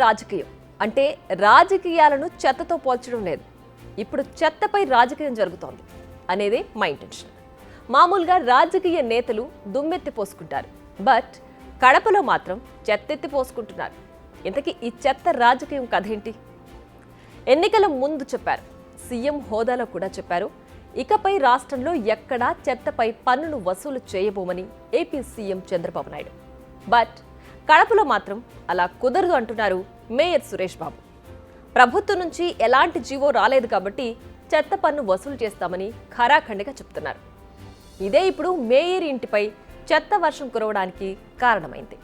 రాజకీయం అంటే రాజకీయాలను చెత్తతో పోల్చడం లేదు. ఇప్పుడు చెత్తపై రాజకీయం జరుగుతోంది అనేదే మా ఇంటెన్షన్. మామూలుగా రాజకీయ నేతలు దుమ్మెత్తి పోసుకుంటారు, బట్ కడపలో మాత్రం చెత్తెత్తి పోసుకుంటున్నారు. ఇంతకీ ఈ చెత్త రాజకీయం కథ ఏంటి? ఎన్నికల ముందు చెప్పారు, సీఎం హోదాలో కూడా చెప్పారు, ఇకపై రాష్ట్రంలో ఎక్కడా చెత్తపై పన్నును వసూలు చేయబోమని AP CM Chandrababu Naidu. But కడపలో మాత్రం అలా కుదరదు అంటున్నారు మేయర్ సురేష్ బాబు. ప్రభుత్వం నుంచి ఎలాంటి జీవో రాలేదు కాబట్టి చెత్త పన్ను వసూలు చేస్తామని ఖరాఖండిగా చెప్తున్నారు. ఇదే ఇప్పుడు మేయర్ ఇంటిపై చెత్త వర్షం కురవడానికి కారణమైంది.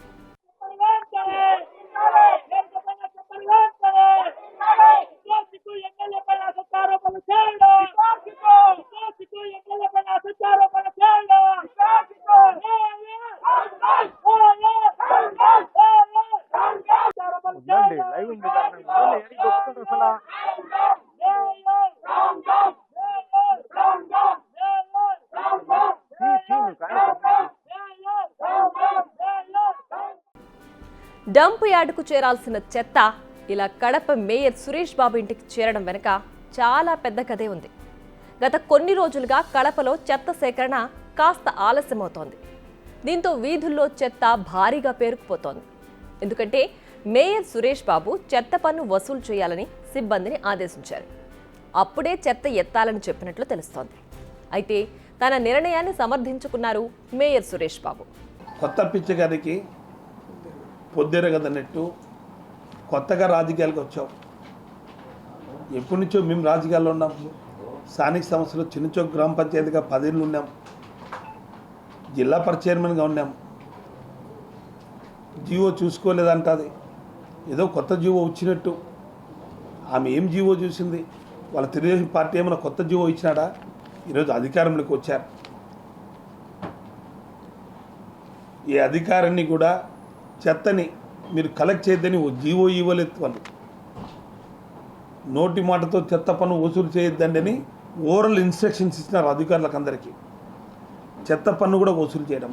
డంప్ యార్డుకు చేరాల్సిన చెత్త ఇలా కడప మేయర్ సురేష్ బాబు ఇంటికి చేరడం వెనుక చాలా పెద్ద కథే ఉంది. గత కొన్ని రోజులుగా కడపలో చెత్త సేకరణ కాస్త ఆలస్యమవుతోంది. దీంతో వీధుల్లో చెత్త భారీగా పేరుకుపోతోంది. ఎందుకంటే మేయర్ సురేష్ బాబు చెత్త పన్ను వసూలు చేయాలని సిబ్బందిని ఆదేశించారు. అప్పుడే చెత్త ఎత్తాలని చెప్పినట్లు తెలుస్తోంది. అయితే తన నిర్ణయాన్ని సమర్థించుకున్నారు మేయర్ సురేష్ బాబు. కొత్త పిచ్చగారికి పొద్దురగదన్నట్టు కొత్తగా రాజకీయాలకు వచ్చాం. ఎప్పటి నుంచో మేము రాజకీయాల్లో ఉన్నాం. స్థానిక సంస్థలు చిన్నచోక గ్రామ పంచాయతీగా 10 ఏళ్ళు ఉన్నాం. జిల్లా పరిషత్ చైర్మన్గా ఉన్నాం. జీవో చూసుకోలేదంటది, ఏదో కొత్త జీవో వచ్చినట్టు. ఆమె ఏం జీవో చూసింది? వాళ్ళ తెలుగుదేశం పార్టీ ఏమైనా కొత్త జీవో ఇచ్చినాడా? ఈరోజు అధికారంలోకి వచ్చారు. ఈ అధికారాన్ని కూడా చెత్తని మీరు కలెక్ట్ చేయొద్దని జీవో ఇవ్వలేదు. వాళ్ళు నోటి మాటతో చెత్త పన్ను వసూలు చేయొద్దండి అని ఓరల్ ఇన్స్ట్రక్షన్స్ ఇచ్చినారు అధికారులకు అందరికీ. చెత్త పన్ను కూడా వసూలు చేయడం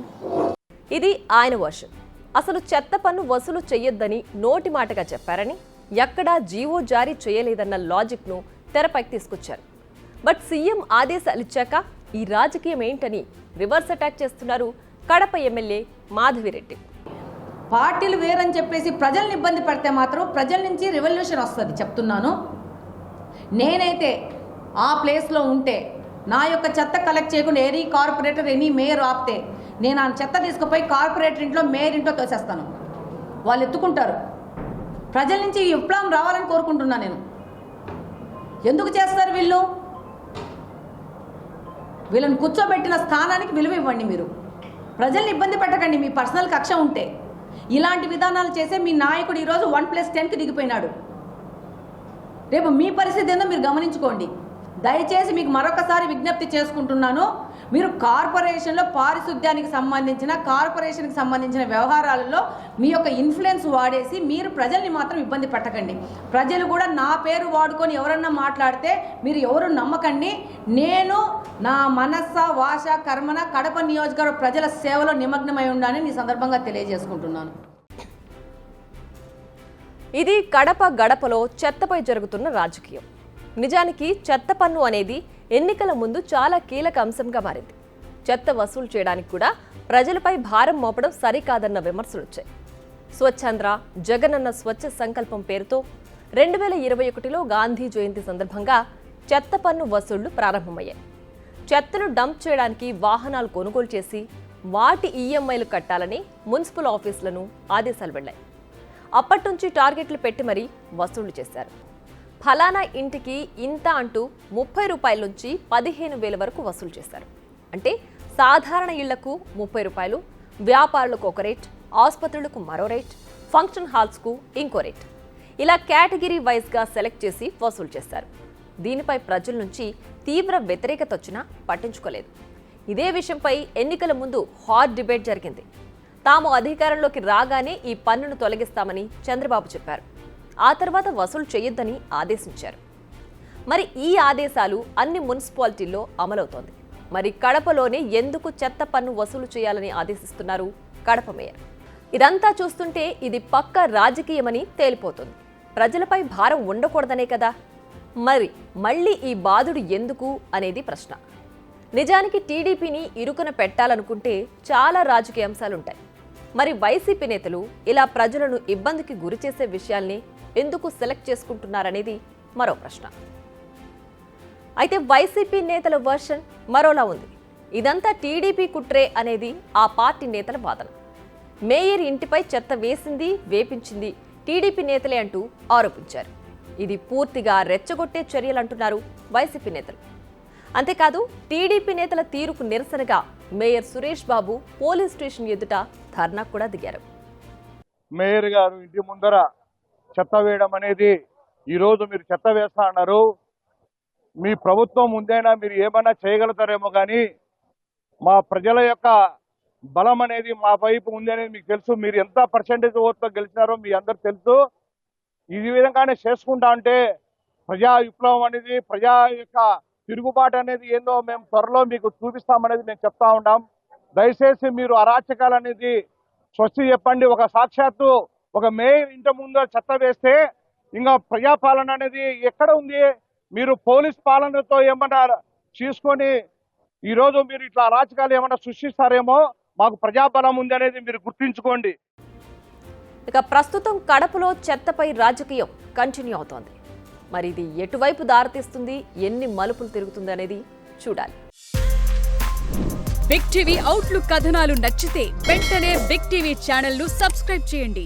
ఇది ఆయన వర్షన్. అసలు చెత్త పన్ను వసూలు చేయొద్దని నోటి మాటగా చెప్పారని, ఎక్కడా జీవో జారీ చేయలేదన్న లాజిక్ను తెరపైకి తీసుకొచ్చారు. బట్ సీఎం ఆదేశాలు ఇచ్చాక ఈ రాజకీయం ఏంటని రివర్స్ అటాక్ చేస్తున్నారు కడప ఎమ్మెల్యే మాధవిరెడ్డి. పార్టీలు వేరని చెప్పేసి ప్రజల్ని ఇబ్బంది పడితే మాత్రం ప్రజల నుంచి రెవల్యూషన్ వస్తుంది. చెప్తున్నాను, నేనైతే ఆ ప్లేస్లో ఉంటే నా యొక్క చెత్త కలెక్ట్ చేయకుండా ఎనీ కార్పొరేటర్ ఎనీ మేయర్ ఆపితే నేను ఆ చెత్త తీసుకుపోయి కార్పొరేటర్ ఇంట్లో మేయర్ ఇంట్లో తోసేస్తాను. వాళ్ళు ఎత్తుకుంటారు. ప్రజల నుంచి ఈ విప్లవం రావాలని కోరుకుంటున్నాను నేను. ఎందుకు చేస్తారు వీళ్ళు? వీళ్ళని కూర్చోబెట్టిన స్థానానికి విలువ ఇవ్వండి. మీరు ప్రజల్ని ఇబ్బంది పెట్టకండి. మీ పర్సనల్ కక్ష ఉంటే ఇలాంటి విధానాలు చేసే మీ నాయకుడు ఈరోజు 1+10కి దిగిపోయినాడు. రేపు మీ పరిస్థితి ఏందో మీరు గమనించుకోండి. దయచేసి మీకు మరొకసారి విజ్ఞప్తి చేసుకుంటున్నాను, మీరు కార్పొరేషన్లో పారిశుద్ధ్యానికి సంబంధించిన వ్యవహారాలలో మీ యొక్క ఇన్ఫ్లుయెన్స్ వాడేసి మీరు ప్రజల్ని మాత్రం ఇబ్బంది పెట్టకండి. ప్రజలు కూడా నా పేరు వాడుకొని ఎవరన్నా మాట్లాడితే మీరు ఎవరు నమ్మకండి. నేను నా మనస్స వాచ కర్మన కడప నియోజకవర్గ ప్రజల సేవలో నిమగ్నమై ఉండాలని ఈ సందర్భంగా తెలియజేసుకుంటున్నాను. ఇది కడప గడపలో చెత్తపై జరుగుతున్న రాజకీయం. నిజానికి చెత్త పన్ను అనేది ఎన్నికల ముందు చాలా కీలక అంశంగా మారింది. చెత్త వసూలు చేయడానికి కూడా ప్రజలపై భారం మోపడం సరికాదన్న విమర్శలు వచ్చాయి. స్వచ్ఛాంధ్ర, జగనన్న స్వచ్ఛ సంకల్పం పేరుతో 2021లో గాంధీ జయంతి సందర్భంగా చెత్త పన్ను వసూళ్లు ప్రారంభమయ్యాయి. చెత్తను డంప్ చేయడానికి వాహనాలు కొనుగోలు చేసి వాటి ఈఎంఐలు కట్టాలని మున్సిపల్ ఆఫీసులను ఆదేశాలు వెళ్లాయి. అప్పటి నుంచి టార్గెట్లు పెట్టి మరీ వసూళ్లు చేశారు. ఫలానా ఇంటికి ఇంత అంటూ 30 రూపాయల నుంచి 15,000 వరకు వసూలు చేశారు. అంటే సాధారణ ఇళ్లకు 30 రూపాయలు, వ్యాపారులకు ఒక రేట్, ఆసుపత్రులకు మరో రేట్, ఫంక్షన్ హాల్స్కు ఇంకో రేట్, ఇలా కేటగిరీ వైజ్గా సెలెక్ట్ చేసి వసూలు చేశారు. దీనిపై ప్రజల నుంచి తీవ్ర వ్యతిరేకత వచ్చినా పట్టించుకోలేదు. ఇదే విషయంపై ఎన్నికల ముందు హాట్ డిబేట్ జరిగింది. తాము అధికారంలోకి రాగానే ఈ పన్నును తొలగిస్తామని చంద్రబాబు చెప్పారు. ఆ తర్వాత వసూలు చేయొద్దని ఆదేశించారు. మరి ఈ ఆదేశాలు అన్ని మున్సిపాలిటీల్లో అమలవుతోంది. మరి కడపలోనే ఎందుకు చెత్త పన్ను వసూలు చేయాలని ఆదేశిస్తున్నారు కడప మేయర్? ఇదంతా చూస్తుంటే ఇది పక్క రాజకీయమని తేలిపోతుంది. ప్రజలపై భారం ఉండకూడదనే కదా. మరి మళ్ళీ ఈ బాధుడు ఎందుకు అనేది ప్రశ్న. నిజానికి టీడీపీని ఇరుకున పెట్టాలనుకుంటే చాలా రాజకీయ అంశాలుంటాయి. మరి వైసీపీ నేతలు ఇలా ప్రజలను ఇబ్బందికి గురి చేసే విషయాల్ని ఎందుకు సెలెక్ట్ చేసుకుంటున్నారనేది మరో ప్రశ్న. అయితే వైసీపీ నేతల వర్షన్ మరోలా ఉంది. ఇదంతా టీడీపీ కుట్రే అనేది ఆ పార్టీ నేతల వాదన. మేయర్ ఇంటిపై చెత్త వేసింది, వేపించింది టీడీపీ నేతలే అంటూ ఆరోపించారు. ఇది పూర్తిగా రెచ్చగొట్టే చర్యలంటున్నారు వైసీపీ నేతలు. అంతేకాదు, టీడీపీ నేతల తీరుకు నిరసనగా mayor Suresh Babu police station ఎదుట ధర్నా కూడా దిగారు. మేయర్ గారు ఇంటి ముందర చెత్త వేయడం అనేది, ఈరోజు మీరు చెత్త వేస్తా అన్నారు, మీ ప్రభుత్వం ముందైనా మీరు ఏమైనా చేయగలుగుతారేమో కానీ మా ప్రజల యొక్క బలం అనేది మా వైపు ఉంది అనేది మీకు తెలుసు. మీరు ఎంత పర్సెంటేజ్ ఓట్తో గెలిచినారో మీ అందరు తెలుసు. ఈ విధంగానే చేసుకుంటా అంటే ప్రజా విప్లవం అనేది, ప్రజా యొక్క తిరుగుబాటు అనేది ఏందో మేము త్వరలో మీకు చూపిస్తామనేది మేము చెప్తా ఉన్నాం. దయచేసి మీరు అరాచకాలు అనేది స్వస్తి చెప్పండి. ఒక సాక్షాత్తు ఒక మేయర్ ఇంటి ముందు చెత్త వేస్తే ఇంకా ప్రజాపాలన అనేది ఎక్కడ ఉంది? మీరు పోలీస్ పాలనతో ఏమన్నా తీసుకొని ఈరోజు మీరు ఇట్లా అరాచకాలు ఏమన్నా సృష్టిస్తారేమో. మాకు ప్రజాబలం ఉంది అనేది మీరు గుర్తించుకోండి. ఇక ప్రస్తుతం కడపలో చెత్తపై రాజకీయం కంటిన్యూ అవుతోంది. మరి ఇది ఎటువైపు దారితీస్తుంది, ఎన్ని మలుపులు తిరుగుతుంది అనేది చూడాలి. బిగ్ టీవీ అవుట్లుక్ కథనాలు నచ్చితే వెంటనే బిగ్ టీవీ ఛానల్ ను సబ్స్క్రైబ్ చేయండి.